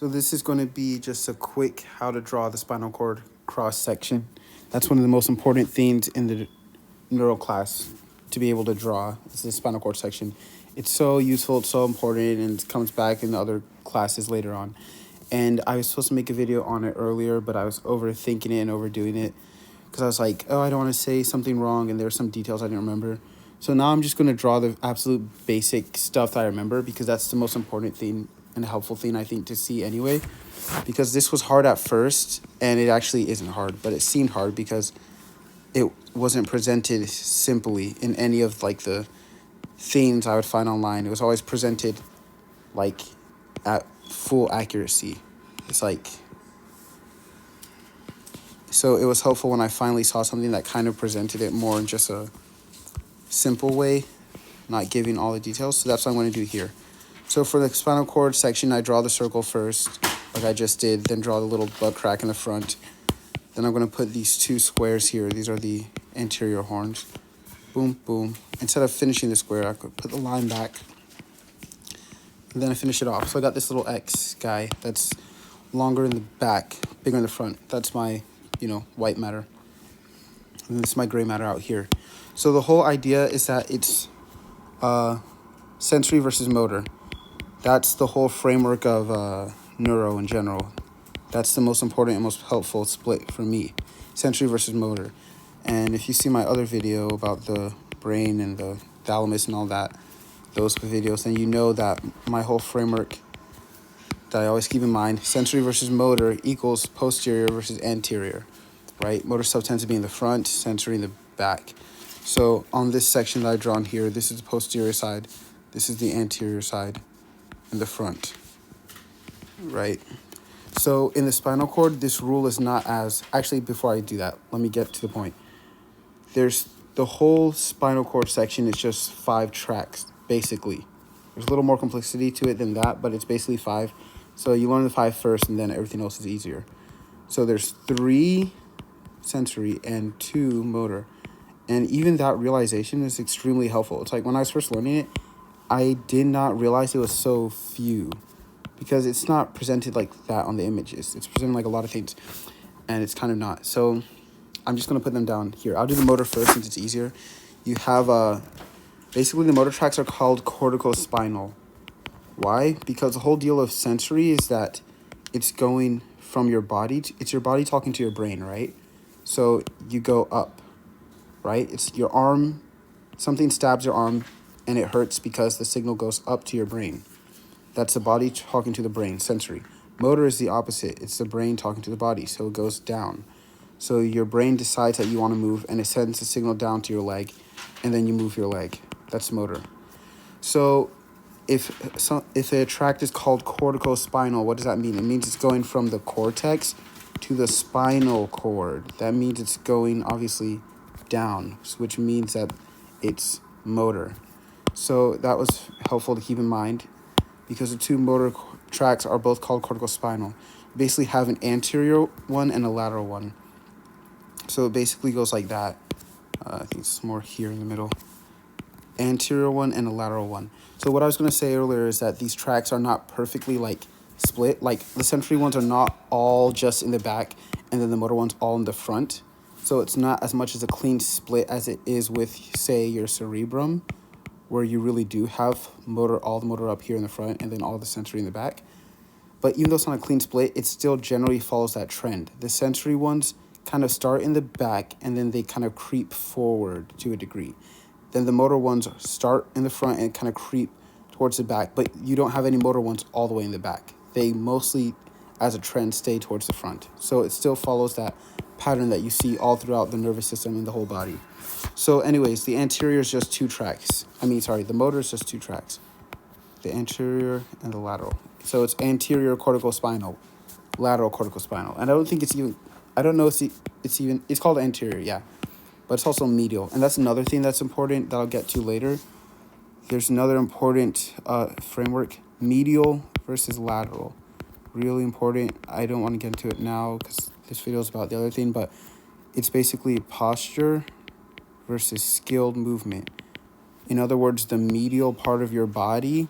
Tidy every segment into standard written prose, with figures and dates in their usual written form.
So this is going to be just a quick how to draw the spinal cord cross section. That's one of the most important things in the neuro class to be able to draw. It's the spinal cord section. It's so useful, it's so important, and it comes back in the other classes later on. And I was supposed to make a video on it earlier, but I was overthinking it and overdoing it because I was like, oh, I don't want to say something wrong, and there's some details I didn't remember. So now I'm just going to draw the absolute basic stuff that I remember because that's the most important thing and helpful thing I think to see anyway. Because this was hard at first, and it actually isn't hard, but it seemed hard because it wasn't presented simply in any of like the things I would find online. It was always presented like at full accuracy. It's like, so it was helpful when I finally saw something that kind of presented it more in just a simple way, not giving all the details. So that's what I'm going to do here. So for the spinal cord section, I draw the circle first, like I just did, then draw the little butt crack in the front. Then I'm going to put these two squares here. These are the anterior horns. Boom, boom. Instead of finishing the square, I could put the line back. And then I finish it off. So I got this little X guy that's longer in the back, bigger in the front. That's my, white matter. And this is my gray matter out here. So the whole idea is that it's sensory versus motor. That's the whole framework of neuro in general. That's the most important and most helpful split for me, sensory versus motor. And if you see my other video about the brain and the thalamus and all that, those videos, then you know that my whole framework that I always keep in mind, sensory versus motor equals posterior versus anterior, right? Motor stuff tends to be in the front, sensory in the back. So on this section that I've drawn here, this is the posterior side, this is the anterior side in the front, right? So in the spinal cord, this rule is not as, actually before I do that, let me get to the point. There's the whole spinal cord section is just 5 tracks, basically. There's a little more complexity to it than that, but it's basically 5. So you learn the 5 first, and then everything else is easier. So there's 3 sensory and 2 motor. And even that realization is extremely helpful. It's like when I was first learning it, I did not realize it was so few because it's not presented like that on the images. It's presented like a lot of things, and it's kind of not. So I'm just going to put them down here. I'll do the motor first since it's easier. You have, basically the motor tracks are called corticospinal. Why? Because the whole deal of sensory is that it's going from your body. It's your body talking to your brain, right? So you go up, right? It's your arm. Something stabs your arm, and it hurts because the signal goes up to your brain. That's the body talking to the brain, sensory. Motor is the opposite. It's the brain talking to the body, so it goes down. So your brain decides that you want to move, and it sends a signal down to your leg, and then you move your leg. That's motor. So if a tract is called corticospinal, what does that mean? It means it's going from the cortex to the spinal cord. That means it's going, obviously, down, which means that it's motor. So that was helpful to keep in mind because the 2 motor tracks are both called corticospinal. You basically have an anterior one and a lateral one. So it basically goes like that. I think it's more here in the middle. Anterior one and a lateral one. So what I was going to say earlier is that these tracks are not perfectly like split. Like the sensory ones are not all just in the back and then the motor ones all in the front. So it's not as much as a clean split as it is with, say, your cerebrum, where you really do have all the motor up here in the front and then all the sensory in the back. But even though it's not a clean split, it still generally follows that trend. The sensory ones kind of start in the back and then they kind of creep forward to a degree. Then the motor ones start in the front and kind of creep towards the back, but you don't have any motor ones all the way in the back. They mostly, as a trend, stay towards the front. So it still follows that pattern that you see all throughout the nervous system and the whole body. So anyways, the anterior is just 2 tracks. The motor is just 2 tracks. The anterior and the lateral. So it's anterior corticospinal, lateral corticospinal. And I don't think it's even, I don't know if it's called anterior, yeah. But it's also medial. And that's another thing that's important that I'll get to later. There's another important framework, medial versus lateral. Really important. I don't want to get into it now because this video is about the other thing, but it's basically posture versus skilled movement. In other words, the medial part of your body,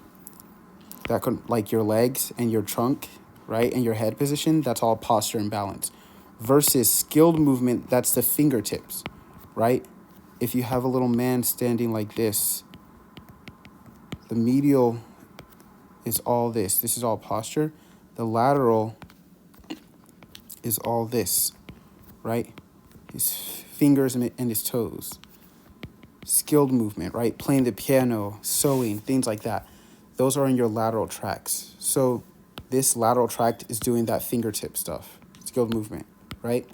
that could, like your legs and your trunk, right? And your head position, that's all posture and balance. Versus skilled movement, that's the fingertips, right? If you have a little man standing like this, the medial is all this. This is all posture. The lateral is all this, right? His fingers and his toes. Skilled movement, right? Playing the piano, sewing, things like that. Those are in your lateral tracts. So this lateral tract is doing that fingertip stuff, skilled movement, right?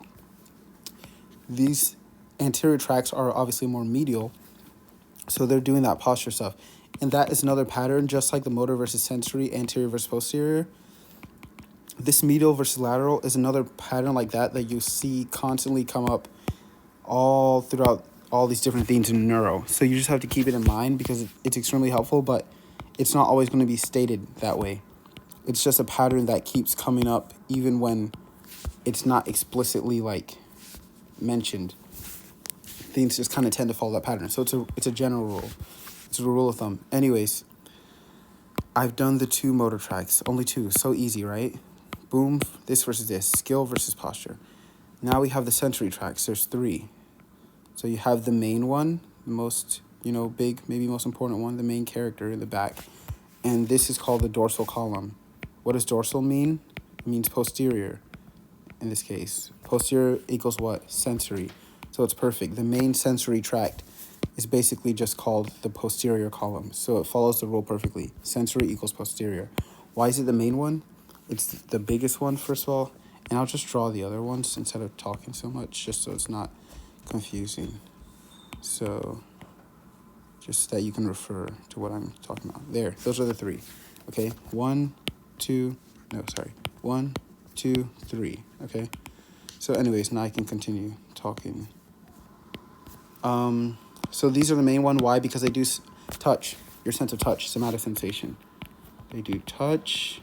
These anterior tracts are obviously more medial, so they're doing that posture stuff. And that is another pattern, just like the motor versus sensory, anterior versus posterior. This medial versus lateral is another pattern like that you see constantly come up all throughout all these different things in neuro. So you just have to keep it in mind because it's extremely helpful, but it's not always going to be stated that way. It's just a pattern that keeps coming up even when it's not explicitly mentioned. Things just kind of tend to follow that pattern. So it's a general rule. It's a rule of thumb. Anyways, I've done the 2 motor tracks. Only 2. So easy, right? Boom, this versus this. Skill versus posture. Now we have the sensory tracks. There's 3. So you have the main one, the most, big, maybe most important one, the main character in the back. And this is called the dorsal column. What does dorsal mean? It means posterior in this case. Posterior equals what? Sensory. So it's perfect. The main sensory tract is basically just called the posterior column. So it follows the rule perfectly. Sensory equals posterior. Why is it the main one? It's the biggest one, first of all. And I'll just draw the other ones instead of talking so much, just so it's not confusing. So just that you can refer to what I'm talking about. There, those are the 3. Okay, 1, 2, 3. Okay, so anyways, now I can continue talking. So these are the main one. Why? Because they do touch, your sense of touch, somatic sensation. They do touch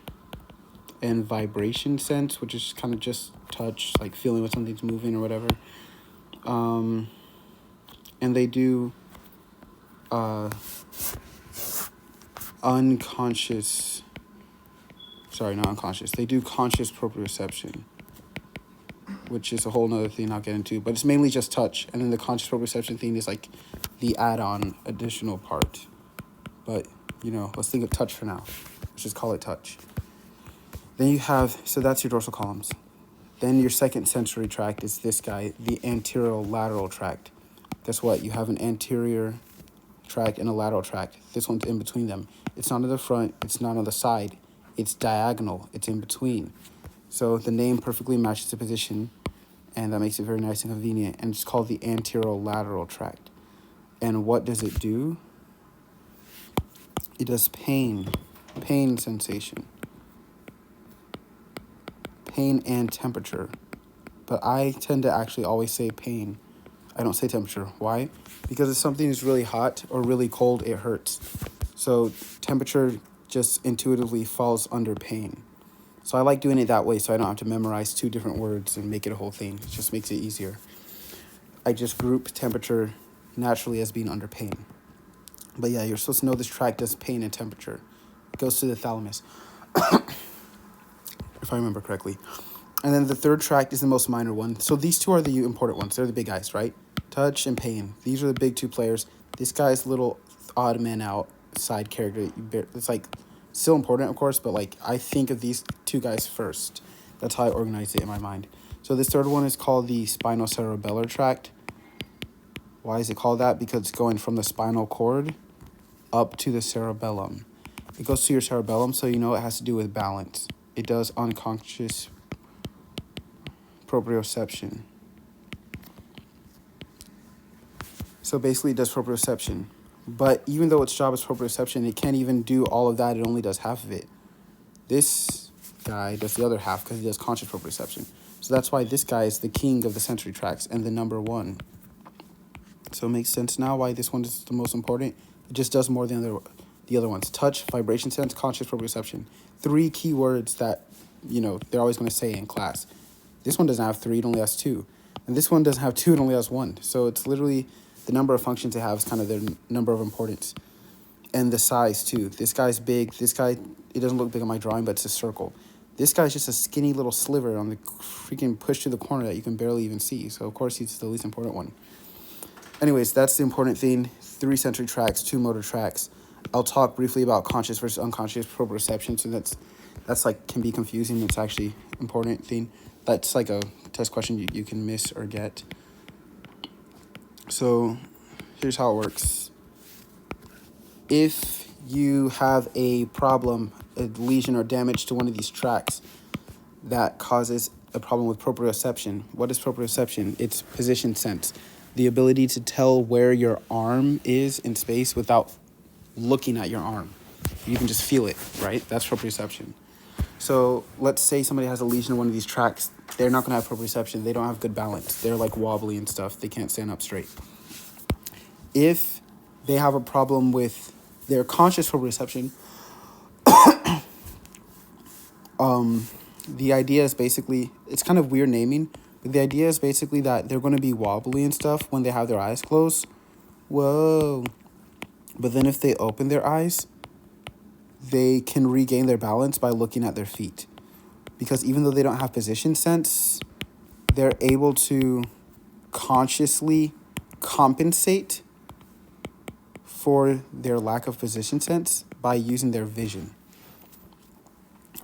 and vibration sense, which is kind of just touch, like feeling when something's moving or whatever. And they do they do conscious proprioception, which is a whole nother thing I'll get into, but it's mainly just touch. And then the conscious proprioception thing is like the add-on additional part. But, let's think of touch for now. Let's just call it touch. Then you have, so that's your dorsal columns. Then your second sensory tract is this guy, the anterolateral tract. Guess what? You have an anterior tract and a lateral tract. This one's in between them. It's not on the front. It's not on the side. It's diagonal. It's in between. So the name perfectly matches the position, and that makes it very nice and convenient. And it's called the anterolateral tract. And what does it do? It does pain sensation, pain and temperature. But I tend to actually always say pain. I don't say temperature. Why? Because if something is really hot or really cold, it hurts. So temperature just intuitively falls under pain. So I like doing it that way so I don't have to memorize 2 different words and make it a whole thing. It just makes it easier. I just group temperature naturally as being under pain. But yeah, you're supposed to know this tract does pain and temperature. It goes to the thalamus, if I remember correctly. And then the third tract is the most minor one. So these 2 are the important ones. They're the big guys, right? Touch and pain. These are the big 2 players. This guy's a little odd man out side character. It's still important, of course, but I think of these 2 guys first. That's how I organize it in my mind. So this third one is called the spinocerebellar tract. Why is it called that? Because it's going from the spinal cord up to the cerebellum. It goes to your cerebellum, so it has to do with balance. It does unconscious proprioception. So basically it does proprioception. But even though its job is proprioception, it can't even do all of that. It only does half of it. This guy does the other half because he does conscious proprioception. So that's why this guy is the king of the sensory tracts and the number 1. So it makes sense now why this one is the most important. It just does more than the other ones. Touch, vibration sense, conscious proprioception. 3 key words that, they're always going to say in class. This one doesn't have 3, it only has 2. And this one doesn't have 2, it only has 1. So it's literally the number of functions it has, kind of their number of importance. And the size, too. This guy's big. This guy, it doesn't look big on my drawing, but it's a circle. This guy's just a skinny little sliver on the freaking push to the corner that you can barely even see. So, of course, he's the least important one. Anyways, that's the important thing. 3 sensory tracks, 2 motor tracks. I'll talk briefly about conscious versus unconscious proprioception. So that's like can be confusing. It's actually important thing. That's like a test question you can miss or get. So here's how it works. If you have a problem, a lesion or damage to one of these tracks that causes a problem with proprioception. What is proprioception? It's position sense. The ability to tell where your arm is in space without looking at your arm. You can just feel it, right? That's proprioception. So let's say somebody has a lesion in one of these tracks. They're not going to have proprioception. They don't have good balance. They're like wobbly and stuff. They can't stand up straight. If they have a problem with their conscious proprioception, the idea is basically, it's kind of weird naming, but the idea is basically that they're going to be wobbly and stuff when they have their eyes closed. Whoa. But then if they open their eyes, they can regain their balance by looking at their feet. Because even though they don't have position sense, they're able to consciously compensate for their lack of position sense by using their vision.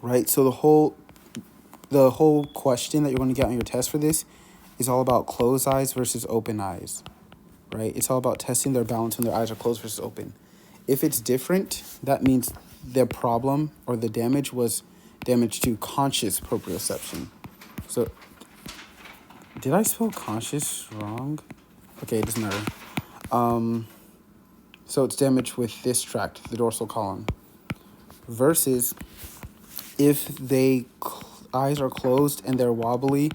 Right? So the whole question that you're going to get on your test for this is all about closed eyes versus open eyes. Right? It's all about testing their balance when their eyes are closed versus open. If it's different, that means their problem or the damage was damage to conscious proprioception. So, did I spell conscious wrong? Okay, it doesn't matter. So it's damage with this tract, the dorsal column. Versus if they eyes are closed and they're wobbly,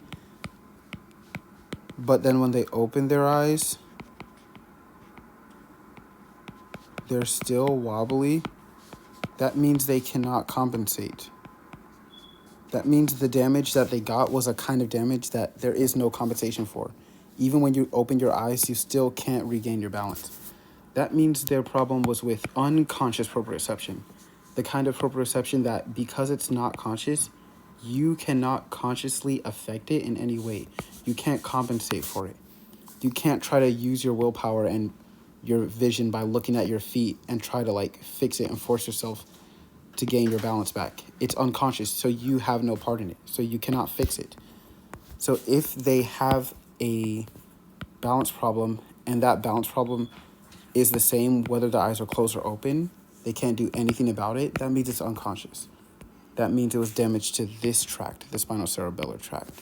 but then when they open their eyes, they're still wobbly, that means they cannot compensate. That means the damage that they got was a kind of damage that there is no compensation for. Even when you open your eyes, you still can't regain your balance. That means their problem was with unconscious proprioception. The kind of proprioception that, because it's not conscious, you cannot consciously affect it in any way. You can't compensate for it. You can't try to use your willpower and your vision by looking at your feet and try to like fix it and force yourself to gain your balance back. It's unconscious, so you have no part in it. So you cannot fix it. So if they have a balance problem and that balance problem is the same whether the eyes are closed or open, they can't do anything about it, that means it's unconscious. That means it was damage to this tract, the spinocerebellar tract.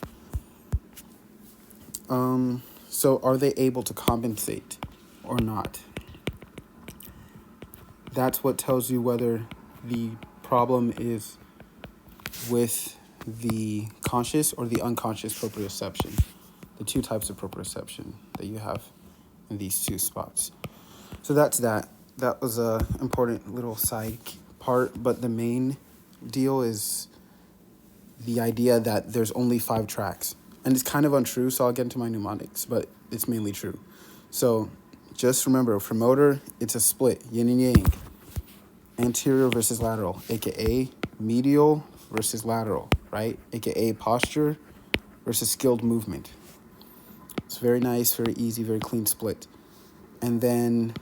So are they able to compensate or not? That's what tells you whether the problem is with the conscious or the unconscious proprioception. The 2 types of proprioception that you have in these 2 spots. So that's that. That was a important little side part, but the main deal is the idea that there's only 5 tracks. And it's kind of untrue, so I'll get into my mnemonics, but it's mainly true. So just remember, for motor, it's a split, yin and yang. Anterior versus lateral, aka medial versus lateral, right? Aka posture versus skilled movement. It's very nice, very easy, very clean split. And then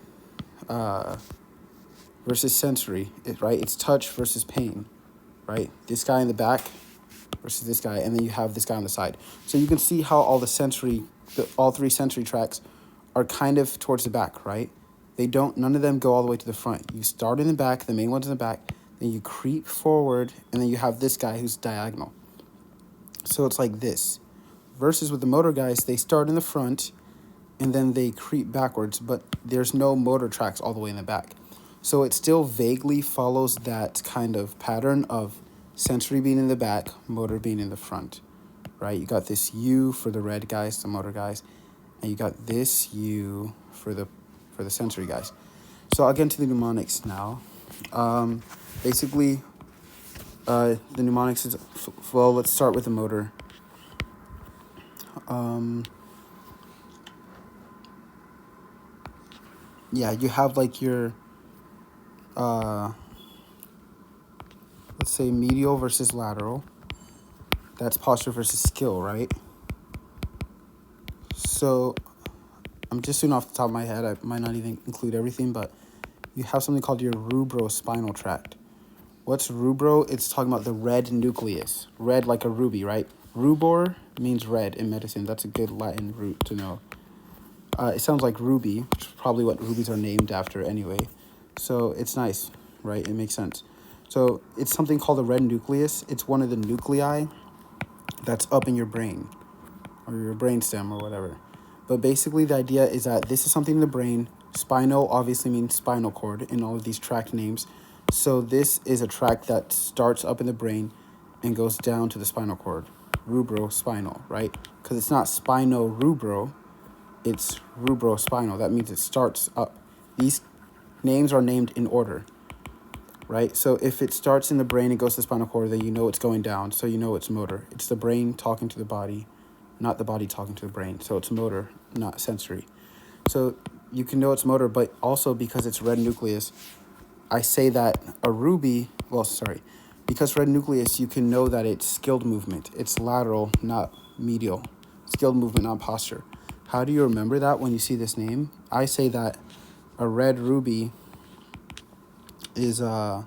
versus sensory, right? It's touch versus pain, right? This guy in the back versus this guy, and then you have this guy on the side. So you can see how all all 3 sensory tracks are kind of towards the back, right? None of them go all the way to the front. You start in the back, the main one's in the back, then you creep forward, and then you have this guy who's diagonal. So it's like this. Versus with the motor guys, they start in the front, and then they creep backwards, but there's no motor tracks all the way in the back. So it still vaguely follows that kind of pattern of sensory being in the back, motor being in the front, right? You got this U for the red guys, the motor guys, and you got this U for the sensory guys. So I'll get into the mnemonics now. Basically, the mnemonics is, well, let's start with the motor. Yeah, you have like your, let's say medial versus lateral, That's posture versus skill, right? So I'm just doing off the top of my head. I might not even include everything, but you have something called your rubrospinal tract. What's rubro? It's talking about the red nucleus. Red like a ruby, right? Rubor means red in medicine. That's a good Latin root to know. It sounds like ruby, which is probably what rubies are named after anyway. So it's nice, right? It makes sense. So it's something called the red nucleus. It's one of the nuclei that's up in your brain or your brainstem or whatever. But basically the idea is that this is something in the brain. Spinal obviously means spinal cord in all of these tract names. So this is a tract that starts up in the brain and goes down to the spinal cord. Rubrospinal, right? Because it's not spino-rubro, it's rubrospinal. That means it starts up. These names are named in order, right? So if it starts in the brain and goes to the spinal cord, then you know it's going down, so you know it's motor. It's the brain talking to the body, not the body talking to the brain. So it's motor, not sensory. So you can know it's motor, but also because it's red nucleus, I say that because red nucleus, you can know that it's skilled movement. It's lateral, not medial. Skilled movement, not posture. How do you remember that when you see this name? I say that a red ruby is you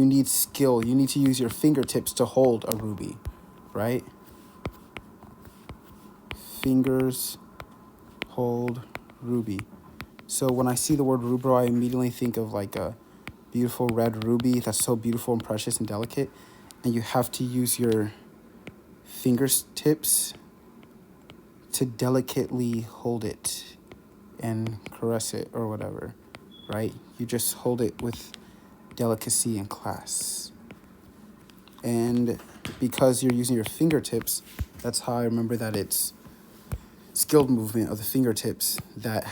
need skill. You need to use your fingertips to hold a ruby, right? Fingers hold ruby. So when I see the word rubro, I immediately think of like a beautiful red ruby that's so beautiful and precious and delicate. And you have to use your fingertips to delicately hold it and caress it or whatever, right? You just hold it with delicacy and class. And because you're using your fingertips, that's how I remember that it's skilled movement of the fingertips that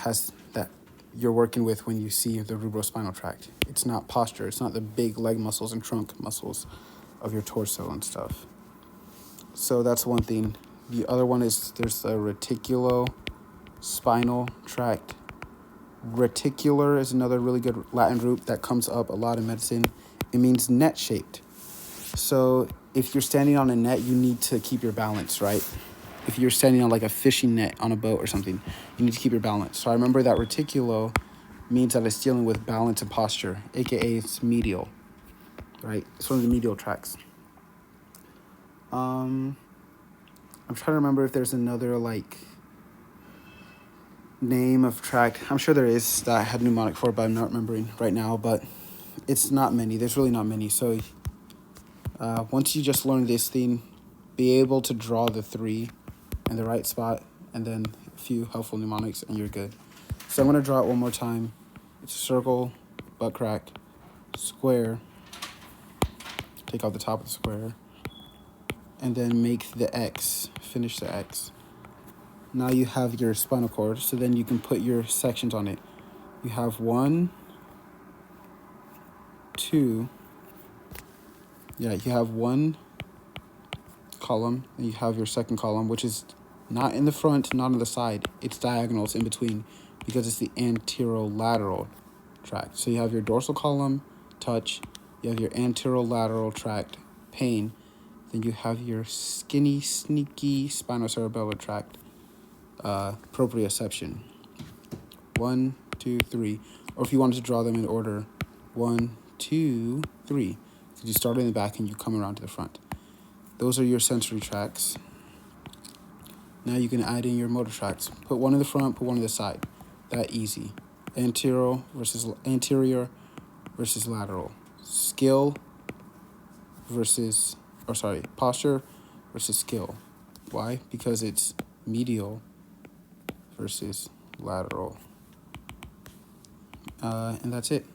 you're working with when you see the rubrospinal tract. It's not posture. It's not the big leg muscles and trunk muscles of your torso and stuff. So that's one thing. The other one is there's the reticulospinal tract. Reticular is another really good Latin root that comes up a lot in medicine. It means net-shaped. So if you're standing on a net, you need to keep your balance, right? If you're standing on like a fishing net on a boat or something, you need to keep your balance. So I remember that reticulo means that it's dealing with balance and posture, aka it's medial, right? It's one of the medial tracts. I'm trying to remember if there's another like name of tract. I'm sure there is that I had mnemonic for, but I'm not remembering right now. But it's not many. There's really not many. So once you just learn this thing, be able to draw the three in the right spot, and then a few helpful mnemonics, and you're good. So I'm going to draw it one more time. It's a circle, butt crack, square. Take out the top of the square. And then make the X. Finish the X. Now you have your spinal cord, so then you can put your sections on it. You have 1, 2. Yeah, you have one column, and you have your second column, which is not in the front, not on the side. It's diagonal, it's in between, because it's the anterolateral tract. So you have your dorsal column, touch. You have your anterolateral tract, pain. Then you have your skinny, sneaky spinocerebellar tract, proprioception. 1, 2, 3. Or if you wanted to draw them in order, 1, 2, 3. So you start in the back and you come around to the front. Those are your sensory tracts. Now you can add in your motor tracts. Put one in the front, put one on the side. That easy. Anterior versus lateral. Posture versus skill. Why? Because it's medial versus lateral. And that's it.